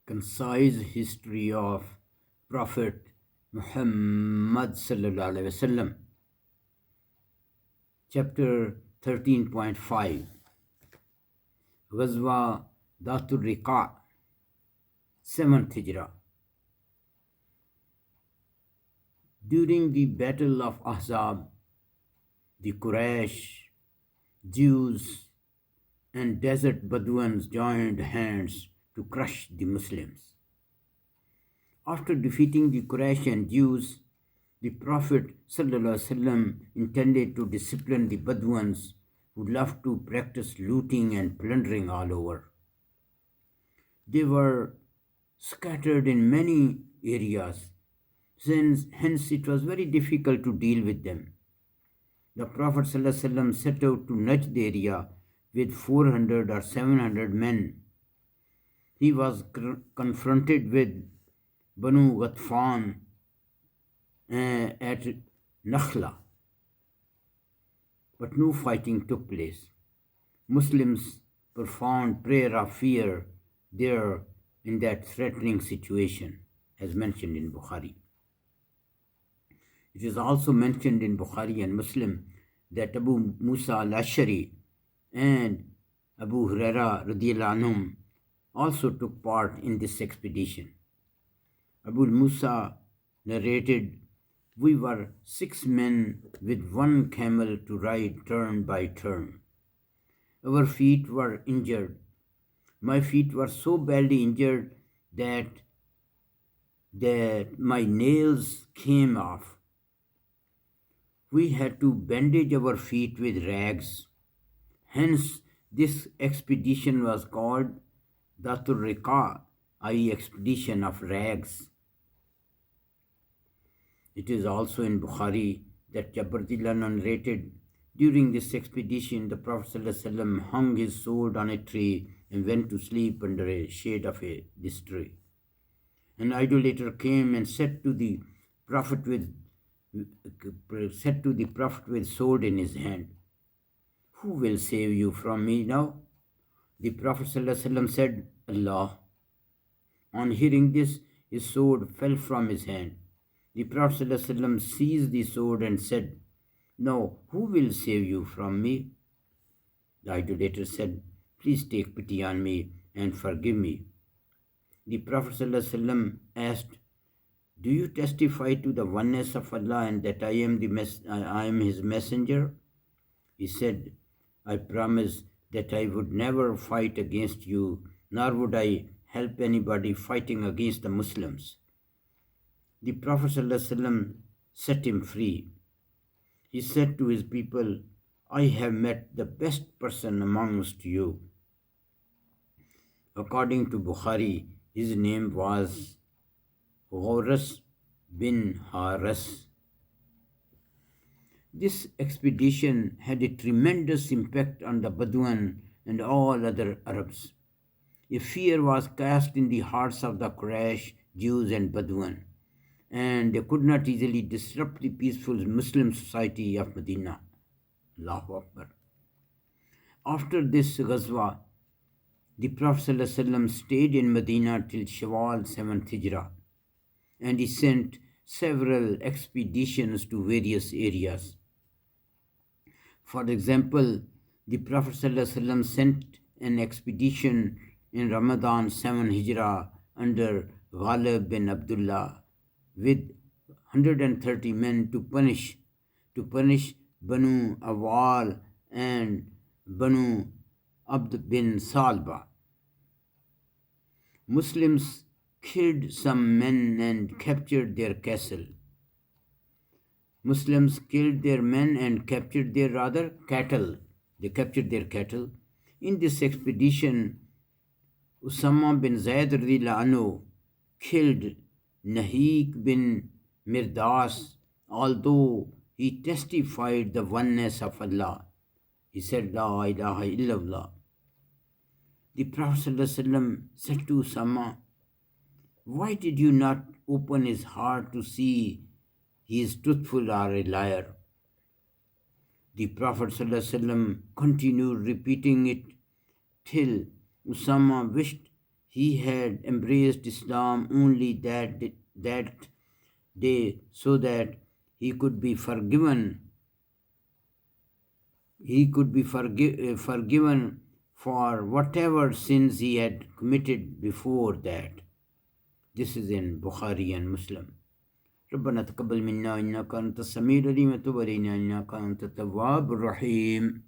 concise history of Prophet Muhammad sallallahu alaihi wasallam. Chapter 13.5 Ghazwa Dhat Al-Riqa 7th Hijrah. During the Battle of Ahzab, the Quraysh, Jews, and desert Bedouins joined hands to crush the Muslims. After defeating the Quraysh and Jews, the Prophet ﷺ intended to discipline the Bedouins who loved to practice looting and plundering all over. They were scattered in many areas, hence it was very difficult to deal with them. The Prophet ﷺ set out to nudge the area with 400 or 700 men. He was confronted with Banu Ghatfan at Nakhla, but no fighting took place. Muslims performed prayer of fear there in that threatening situation, as mentioned in Bukhari. It is also mentioned in Bukhari and Muslim that Abu Musa al-Ashari and Abu Huraira radiyallahu anhum also took part in this expedition. Abu Musa narrated, "We were 6 men with 1 camel to ride turn by turn. Our feet were injured. My feet were so badly injured that my nails came off. We had to bandage our feet with rags. Hence, this expedition was called Dhat Al-Riqa, i.e. expedition of rags." It is also in Bukhari that Jabir narrated, during this expedition, the Prophet ﷺ hung his sword on a tree and went to sleep under a shade of this tree. An idolater came and said to the Prophet with sword in his hand, "Who will save you from me now?" The Prophet ﷺ said, "Allah." On hearing this, his sword fell from his hand. The Prophet ﷺ seized the sword and said, "Now, who will save you from me?" The idolater said, "Please take pity on me and forgive me." The Prophet ﷺ asked, "Do you testify to the oneness of Allah and that I am His messenger?" He said, "I promise that I would never fight against you, nor would I help anybody fighting against the Muslims." The Prophet ﷺ set him free. He said to his people, "I have met the best person amongst you." According to Bukhari, his name was Ghawras bin Haras. This expedition had a tremendous impact on the Bedouin and all other Arabs. A fear was cast in the hearts of the Quraysh, Jews and Bedouin, and they could not easily disrupt the peaceful Muslim society of Medina. Allahu Akbar. After this Ghazwa, the Prophet ﷺ stayed in Medina till Shawwal 7th Hijrah, and he sent several expeditions to various areas. For example, the Prophet ﷺ sent an expedition in Ramadan 7 Hijrah under Ghalib bin Abdullah with 130 men to punish Banu Awal and Banu Abd bin Salba. Muslims killed some men and captured their castle. Muslims killed their men and captured their cattle. They captured their cattle. In this expedition, Usama bin Zayd radiyallahu anhu killed Nahik bin Mirdas, although he testified the oneness of Allah. He said, "La ilaha illallah." The Prophet ﷺ said to Usama, "Why did you not open his heart to see he is truthful or a liar?" The Prophet ﷺ continued repeating it till Usama wished he had embraced Islam only that day so that he could be forgiven. He could be forgiven for whatever sins he had committed before that. This is in Bukhari and Muslim. ربنا تقبل منا إنك أنت السميع العليم وتب علينا إنك أنت التواب الرحيم.